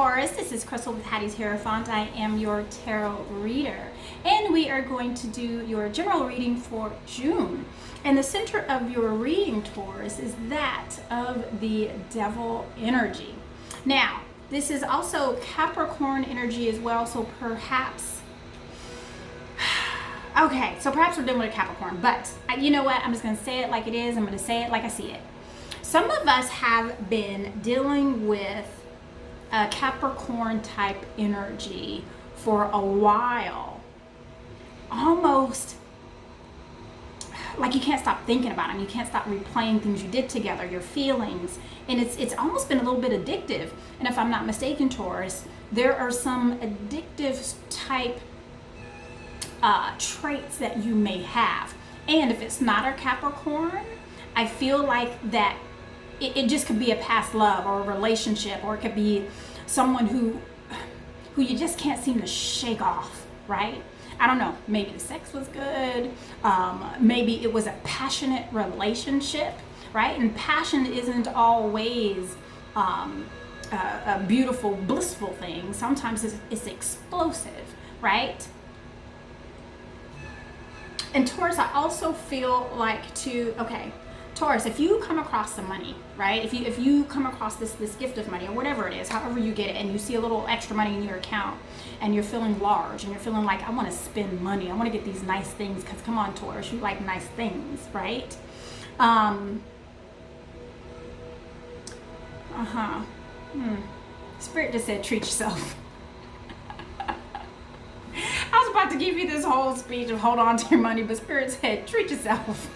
Taurus, this is Crystal with Hattis Hierophant. I am your tarot reader, and we are going to do your general reading for June. And the center of your reading, Taurus, is that of the devil energy. Now, this is also Capricorn energy as well, so perhaps, okay, so perhaps we're dealing with a Capricorn, but you know what? I'm just going to say it like it is. I'm going to say it like I see it. Some of us have been dealing with a Capricorn type energy for a while, almost like you can't stop thinking about them. You can't stop replaying things you did together, your feelings, and it's almost been a little bit addictive. And if I'm not mistaken, Taurus, there are some addictive type traits that you may have. And if it's not a Capricorn, I feel like that it just could be a past love or a relationship, or it could be someone who you just can't seem to shake off, right? I don't know, maybe the sex was good, maybe it was a passionate relationship, right? And passion isn't always a beautiful, blissful thing. Sometimes it's explosive, right? And Taurus, I also feel like Taurus, if you come across some money, right? If you come across this gift of money or whatever it is, however you get it, and you see a little extra money in your account and you're feeling large and you're feeling like, I want to spend money, I want to get these nice things, because come on, Taurus, you like nice things, right? Spirit just said, treat yourself. I was about to give you this whole speech of hold on to your money, but Spirit said, treat yourself.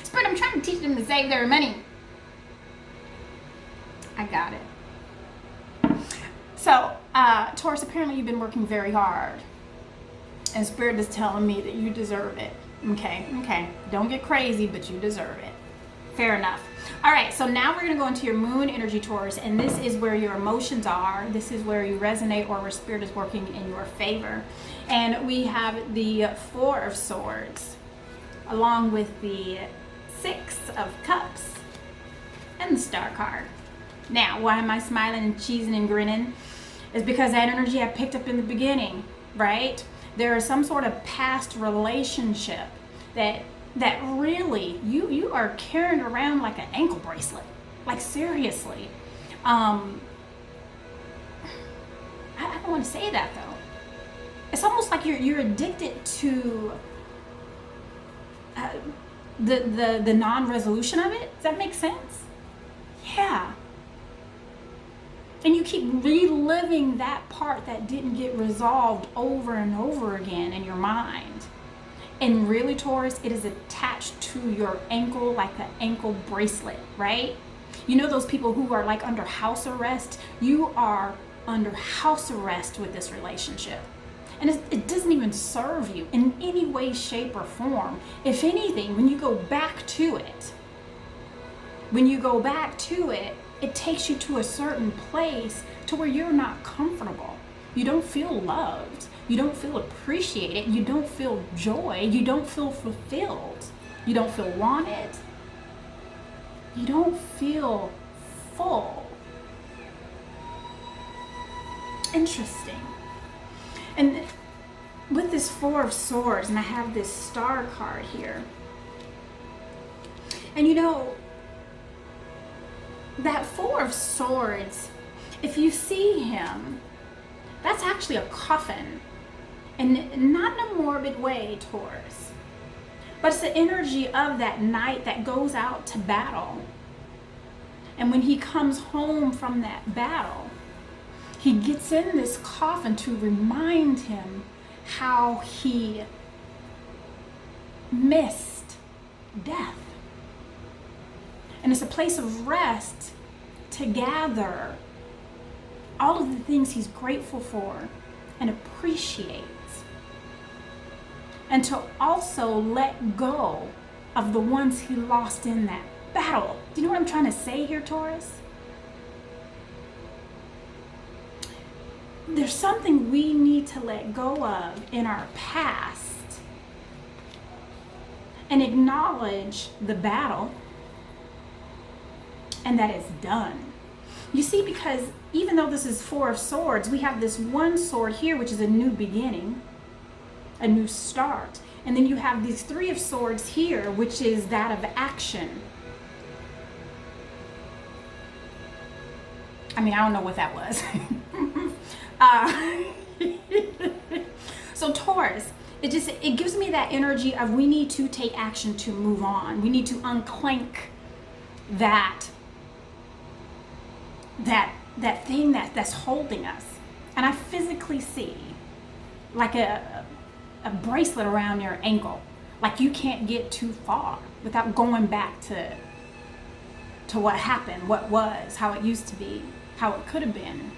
Spirit, I'm trying to teach them to save their money. I got it. So, Taurus, apparently you've been working very hard. And Spirit is telling me that you deserve it. Okay. Don't get crazy, but you deserve it. Fair enough. All right, so now we're going to go into your moon energy, Taurus, and this is where your emotions are. This is where you resonate, or where Spirit is working in your favor. And we have the Four of Swords, along with the Six of Cups, and the Star card. Now, why am I smiling and cheesing and grinning? Is because that energy I picked up in the beginning, right? There is some sort of past relationship that really you are carrying around like an ankle bracelet. Like, seriously. I don't want to say that though. It's almost like you're addicted to the non-resolution of it. Does that make sense? Yeah. And you keep reliving that part that didn't get resolved over and over again in your mind. And really, Taurus, it is attached to your ankle like an ankle bracelet, right? You know those people who are like under house arrest? You are under house arrest with this relationship. And it doesn't even serve you in any way, shape, or form. If anything, when you go back to it, it takes you to a certain place to where you're not comfortable. You don't feel loved. You don't feel appreciated. You don't feel joy. You don't feel fulfilled. You don't feel wanted. You don't feel full. Interesting. And with this Four of Swords, and I have this Star card here. And you know, that Four of Swords, if you see him, that's actually a coffin. And not in a morbid way, Taurus. But it's the energy of that knight that goes out to battle. And when he comes home from that battle, he gets in this coffin to remind him how he missed death. And it's a place of rest to gather all of the things he's grateful for and appreciates. And to also let go of the ones he lost in that battle. Do you know what I'm trying to say here, Taurus? There's something we need to let go of in our past and acknowledge the battle, and that it's done. You see, because even though this is Four of Swords, we have this one sword here, which is a new beginning, a new start. And then you have these Three of Swords here, which is that of action. I mean, I don't know what that was. So Taurus, it gives me that energy of we need to take action to move on. We need to unclank that thing that's holding us. And I physically see like a bracelet around your ankle. Like you can't get too far without going back to what happened, what was, how it used to be, how it could have been.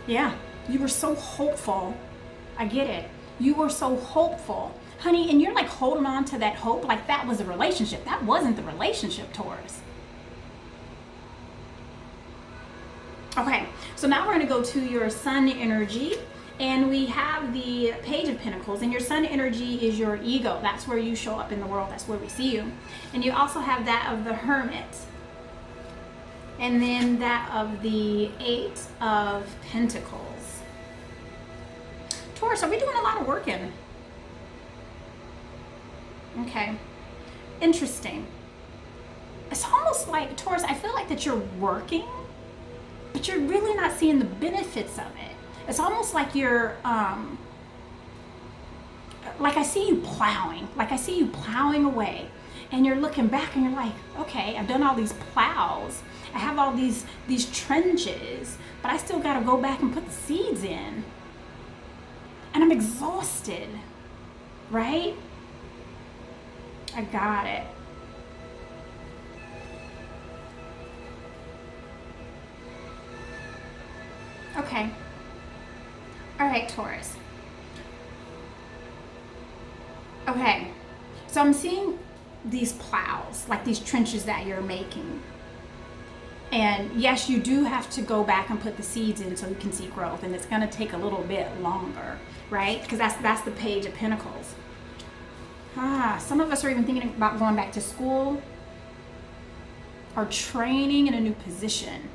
Yeah, you were so hopeful. I get it. You were so hopeful. Honey, and you're like holding on to that hope like that was a relationship. That wasn't the relationship, Taurus. Okay, so now we're going to go to your sun energy. And we have the Page of Pentacles, and your sun energy is your ego. That's where you show up in the world. That's where we see you. And you also have that of the Hermit. And then that of the Eight of Pentacles. Taurus, are we doing a lot of working? Okay. Interesting. It's almost like, Taurus, I feel like that you're working, but you're really not seeing the benefits of it. It's almost like you're, like I see you plowing. Like I see you plowing away. And you're looking back and you're like, okay, I've done all these plows. I have all these trenches, but I still got to go back and put the seeds in. And I'm exhausted, right? I got it. Okay. All right, Taurus. Okay. So I'm seeing these plows, like these trenches that you're making. And yes, you do have to go back and put the seeds in so you can see growth, and it's going to take a little bit longer, right? Because that's the Page of Pentacles. Some of us are even thinking about going back to school or training in a new position.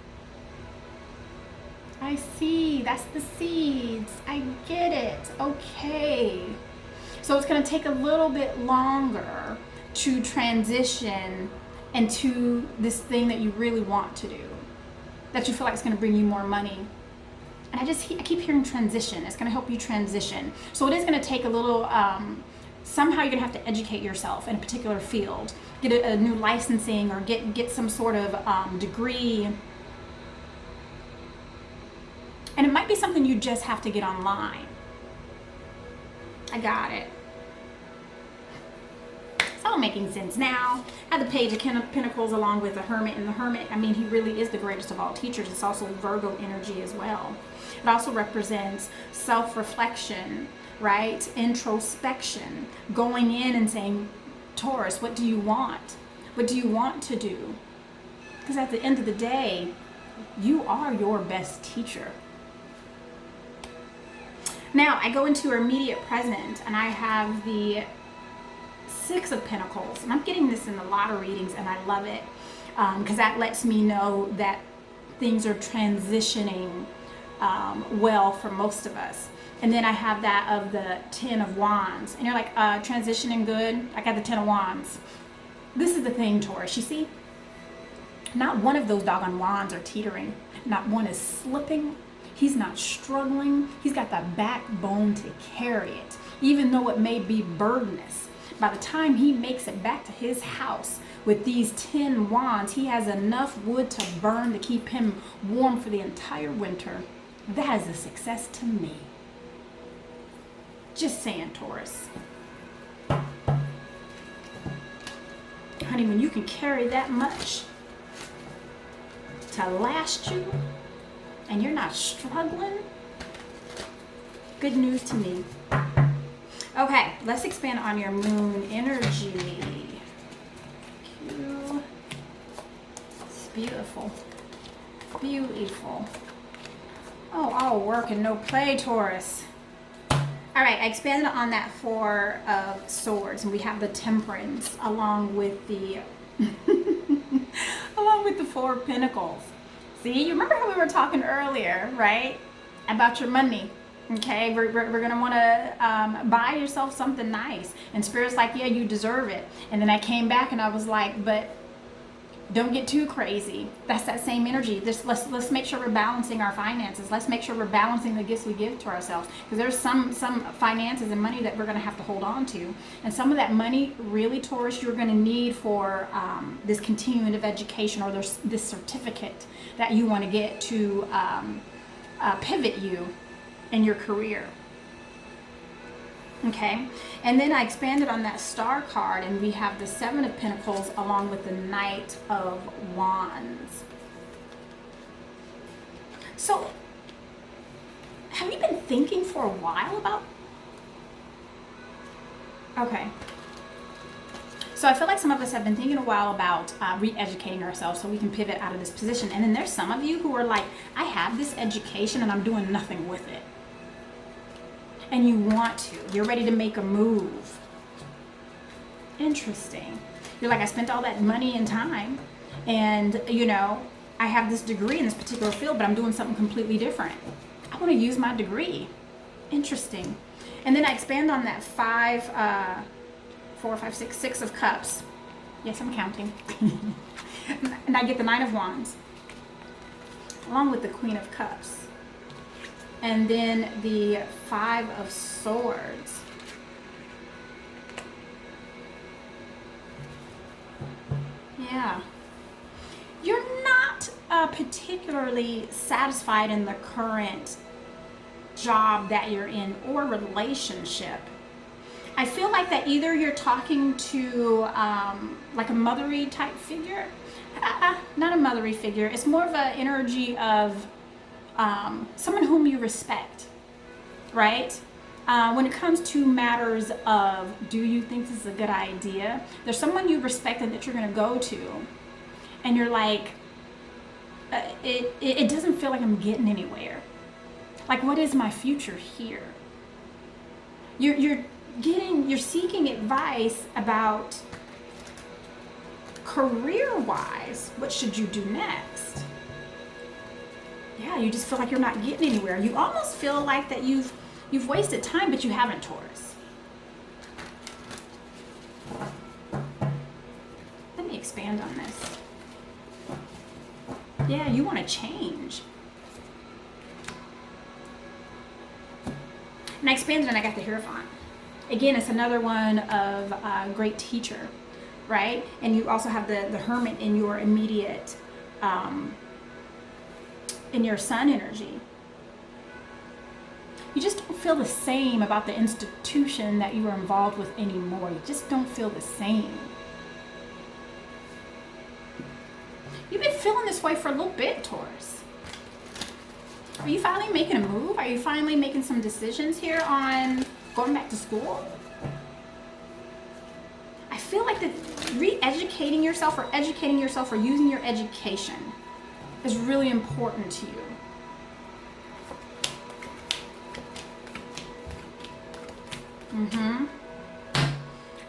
I see, that's the seeds. I get it. Okay. So it's going to take a little bit longer to transition into this thing that you really want to do, that you feel like it's going to bring you more money. And I keep hearing transition. It's going to help you transition. So it is going to take a little, somehow you're going to have to educate yourself in a particular field, get a new licensing or get some sort of degree. And it might be something you just have to get online. I got it. It's all making sense now. I have the Page of Pentacles along with the Hermit. And the Hermit, I mean, he really is the greatest of all teachers. It's also Virgo energy as well. It also represents self-reflection, right? Introspection. Going in and saying, Taurus, what do you want? What do you want to do? Because at the end of the day, you are your best teacher. Now, I go into your immediate present, and I have the Six of Pentacles. And I'm getting this in a lot of readings, and I love it because that lets me know that things are transitioning well for most of us. And then I have that of the Ten of Wands. And you're like, transitioning good? I got the Ten of Wands. This is the thing, Taurus. You see? Not one of those doggone wands are teetering. Not one is slipping. He's not struggling. He's got the backbone to carry it, even though it may be burdenous. By the time he makes it back to his house with these 10 wands, he has enough wood to burn to keep him warm for the entire winter. That is a success to me. Just saying, Taurus. Honey, when you can carry that much to last you, and you're not struggling, good news to me. Okay, let's expand on your moon energy. It's beautiful. Beautiful. Oh, all work and no play, Taurus. All right, I expanded on that Four of Swords, and we have the Temperance along with the along with the Four of Pentacles. See, you remember how we were talking earlier, right? About your money. Okay, we're going to want to buy yourself something nice. And Spirit's like, yeah, you deserve it. And then I came back and I was like, but don't get too crazy. That's that same energy. Let's make sure we're balancing our finances. Let's make sure we're balancing the gifts we give to ourselves. Because there's some finances and money that we're going to have to hold on to. And some of that money, really, Taurus, you're going to need for this continuing of education or this certificate that you want to get to pivot you in your career. Okay, and then I expanded on that star card, and we have the Seven of Pentacles along with the Knight of Wands. So, have you been thinking for a while about? Okay. So I feel like some of us have been thinking a while about re-educating ourselves so we can pivot out of this position. And then there's some of you who are like, I have this education and I'm doing nothing with it. And you want to. You're ready to make a move. Interesting. You're like, I spent all that money and time and, you know, I have this degree in this particular field, but I'm doing something completely different. I want to use my degree. Interesting. And then I expand on that 6 of Cups. Yes, I'm counting. And I get the Nine of Wands along with the Queen of Cups. And then the 5 of Swords. Yeah. You're not particularly satisfied in the current job that you're in or relationship. I feel like that either you're talking to like a mothery type figure. Not a mothery figure. It's more of an energy of someone whom you respect, right? When it comes to matters of, do you think this is a good idea? There's someone you respect and that you're going to go to, and you're like, it doesn't feel like I'm getting anywhere. Like, what is my future here? You're seeking advice about career-wise. What should you do next? Yeah, you just feel like you're not getting anywhere. You almost feel like that you've wasted time, but you haven't, Taurus. Let me expand on this. Yeah, you want to change. And I expanded and I got the Hierophant. Again, it's another one of a great teacher, right? And you also have the Hermit in your immediate, in your Sun energy. You just don't feel the same about the institution that you are involved with anymore. You just don't feel the same. You've been feeling this way for a little bit, Taurus. Are you finally making a move? Are you finally making some decisions here on going back to school? I feel like that re-educating yourself or educating yourself or using your education is really important to you.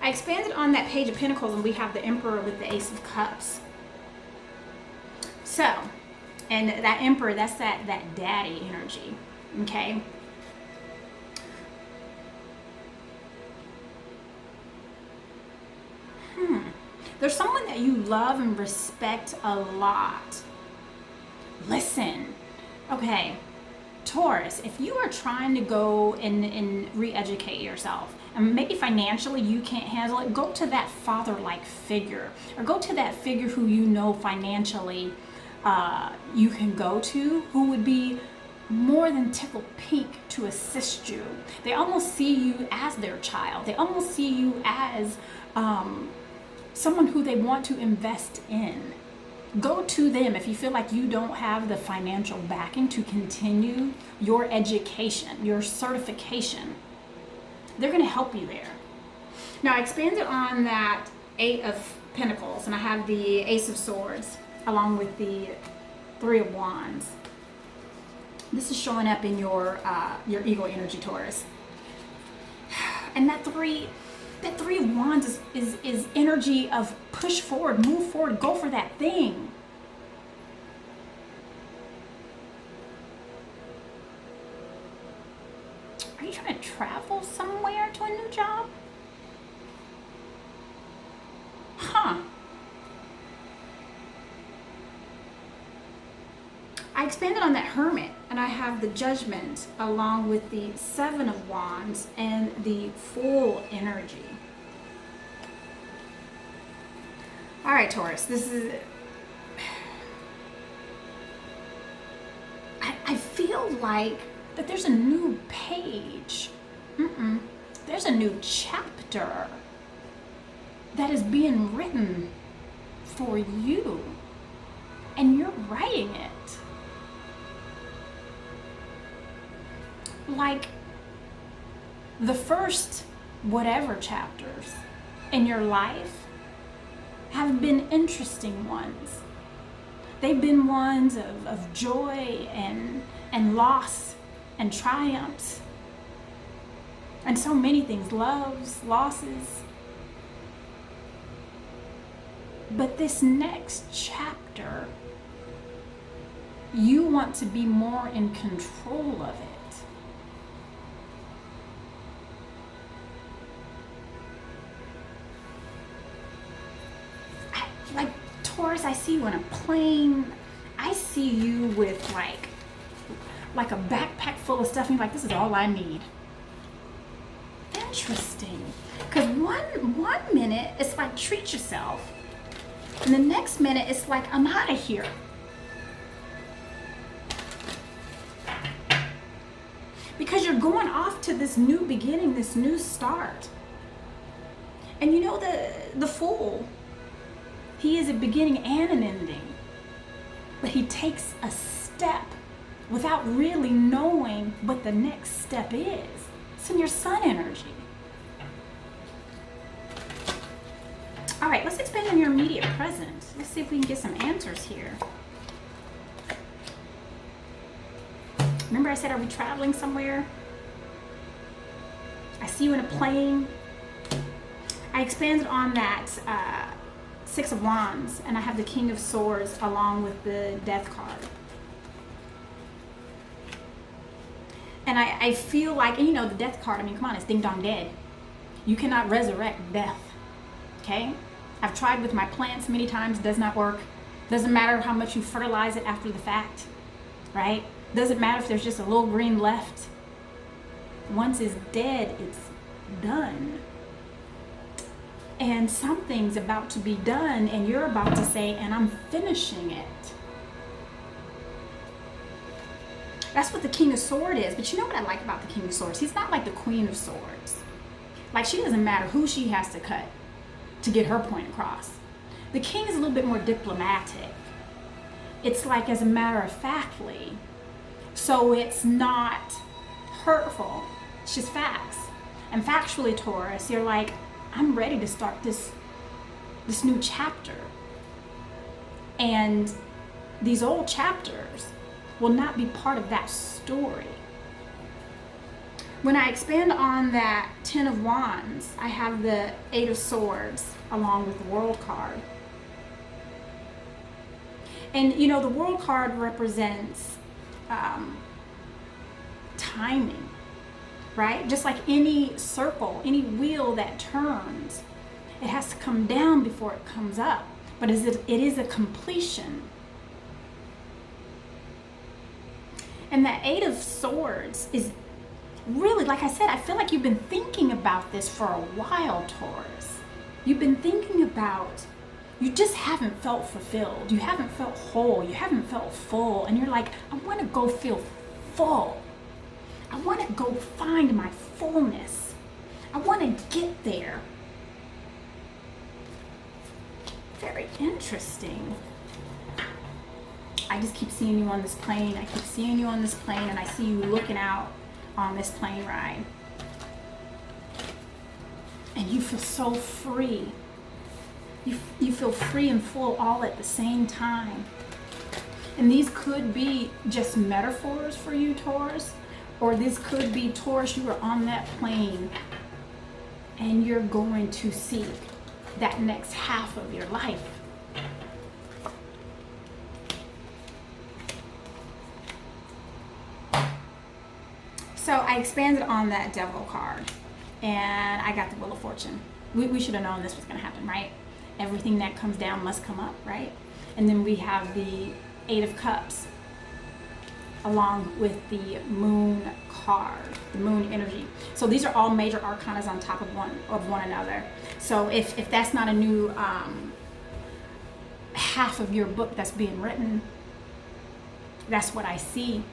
I expanded on that Page of Pentacles and we have the Emperor with the Ace of Cups. So, and that Emperor, that's that daddy energy, okay? There's someone that you love and respect a lot. Listen, okay, Taurus, if you are trying to go and re-educate yourself, and maybe financially you can't handle it, go to that father-like figure, or go to that figure who you know financially you can go to, who would be more than tickled pink to assist you. They almost see you as their child. They almost see you as someone who they want to invest in. Go to them if you feel like you don't have the financial backing to continue your education, your certification. They're going to help you there. Now, I expanded on that 8 of Pentacles, and I have the Ace of Swords along with the 3 of Wands. This is showing up in your ego energy, Taurus. And that 3 of Wands is energy of push forward, move forward, go for that thing. Are you trying to travel somewhere to a new job? Huh. I expanded on that Hermit, and I have the Judgment along with the Seven of Wands and the Full energy. All right, Taurus, this is... I feel like that there's a new page. There's a new chapter that is being written for you, and you're writing it. Like the first whatever chapters in your life have been interesting ones. They've been ones of joy and loss and triumphs and so many things, loves, losses. But this next chapter, you want to be more in control of it. Like Taurus, I see you in a plane. I see you with like a backpack full of stuff, and you're like, this is all I need. Interesting. Because one minute it's like treat yourself, and the next minute it's like I'm out of here. Because you're going off to this new beginning, this new start. And you know the Fool, he is a beginning and an ending. But he takes a step without really knowing what the next step is. It's in your Sun energy. All right, let's expand on your immediate present. Let's see if we can get some answers here. Remember I said, are we traveling somewhere? I see you in a plane. I expanded on that Six of Wands, and I have the King of Swords along with the Death card. And I feel like, and you know the Death card, I mean, come on, it's ding dong dead. You cannot resurrect death, okay? I've tried with my plants many times, does not work. Doesn't matter how much you fertilize it after the fact, right? Doesn't matter if there's just a little green left. Once it's dead, it's done. And something's about to be done, and you're about to say, and I'm finishing it. That's what the King of Swords is. But you know what I like about the King of Swords? He's not like the Queen of Swords. Like, she doesn't matter who she has to cut to get her point across. The King is a little bit more diplomatic. It's like, as a matter of factly. So it's not hurtful. It's just facts. And factually, Taurus, you're like, I'm ready to start this new chapter. And these old chapters will not be part of that story. When I expand on that Ten of Wands, I have the Eight of Swords along with the World card. And you know, the World card represents timing, right? Just like any circle, any wheel that turns, it has to come down before it comes up. But it is a completion. And that Eight of Swords is really, like I said, I feel like you've been thinking about this for a while, Taurus. You've been thinking about, you just haven't felt fulfilled. You haven't felt whole. You haven't felt full. And you're like, I want to go feel full. I want to go find my fullness. I want to get there. Very interesting. I just keep seeing you on this plane. I keep seeing you on this plane, and I see you looking out on this plane ride. And you feel so free. You feel free and full all at the same time. And these could be just metaphors for you, Taurus, or this could be, Taurus, you are on that plane and you're going to seek that next half of your life. So I expanded on that Devil card, and I got the Wheel of Fortune. We should have known this was going to happen, right? Everything that comes down must come up, right? And then we have the Eight of Cups, along with the Moon card, the Moon energy. So these are all major arcanas on top of one another. So if that's not a new half of your book that's being written, that's what I see.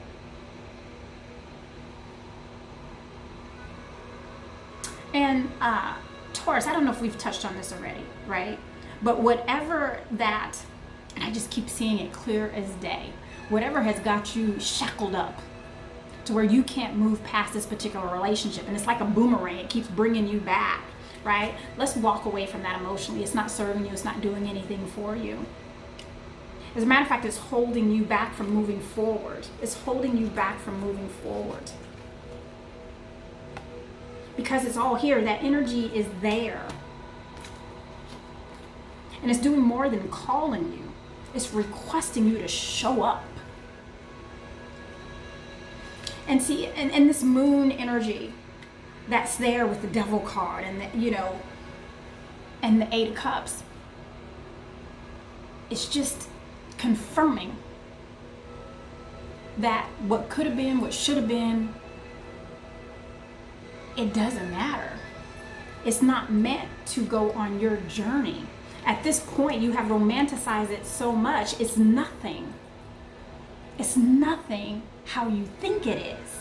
And Taurus, I don't know if we've touched on this already, right? But whatever that, and I just keep seeing it clear as day, whatever has got you shackled up to where you can't move past this particular relationship, and it's like a boomerang, it keeps bringing you back, right? Let's walk away from that emotionally. It's not serving you, it's not doing anything for you. As a matter of fact, it's holding you back from moving forward. It's holding you back from moving forward. Because it's all here, that energy is there. And it's doing more than calling you. It's requesting you to show up. And see, and this Moon energy that's there with the Devil card and the, you know, and the Eight of Cups, it's just confirming that what could have been, what should have been, it doesn't matter. It's not meant to go on your journey. At this point, you have romanticized it so much, it's nothing. It's nothing how you think it is.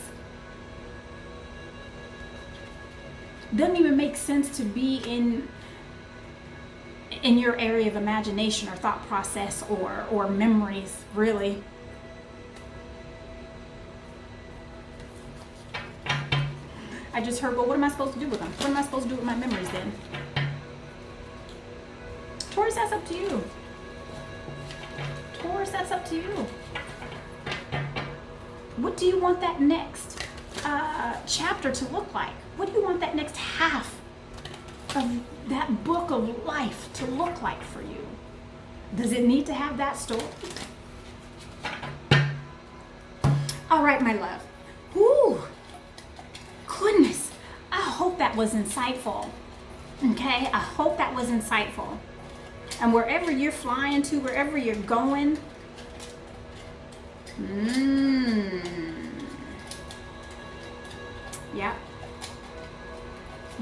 Doesn't even make sense to be in your area of imagination or thought process or memories, really. I just heard, well, what am I supposed to do with them? What am I supposed to do with my memories then? Taurus, that's up to you. Taurus, that's up to you. What do you want that next chapter to look like? What do you want that next half of that book of life to look like for you? Does it need to have that story? All right, my love. Whew. Goodness, I hope that was insightful. Okay, I hope that was insightful. And wherever you're flying to, wherever you're going, yeah,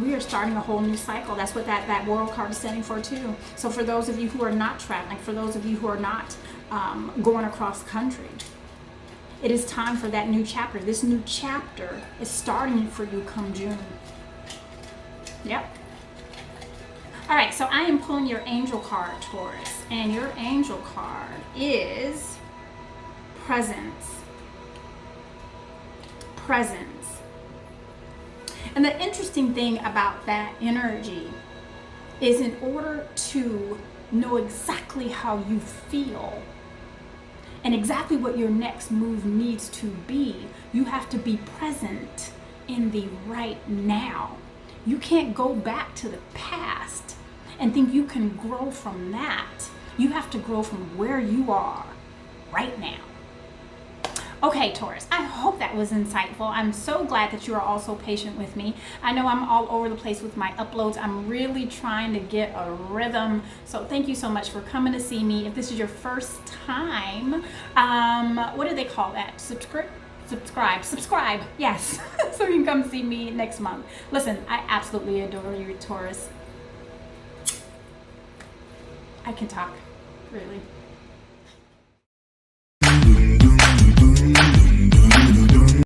we are starting a whole new cycle. That's what that World card is standing for too. So for those of you who are not traveling, for those of you who are not going across country, it is time for that new chapter. This new chapter is starting for you come June. Yep. All right, so I am pulling your angel card, Taurus, and your angel card is presence. Presence. And the interesting thing about that energy is, in order to know exactly how you feel and exactly what your next move needs to be, you have to be present in the right now. You can't go back to the past and think you can grow from that. You have to grow from where you are right now. Okay, Taurus, I hope that was insightful. I'm so glad that you are also patient with me. I know I'm all over the place with my uploads. I'm really trying to get a rhythm. So thank you so much for coming to see me. If this is your first time, what do they call that? Subscribe, yes. So you can come see me next month. Listen, I absolutely adore you, Taurus. I can talk, really.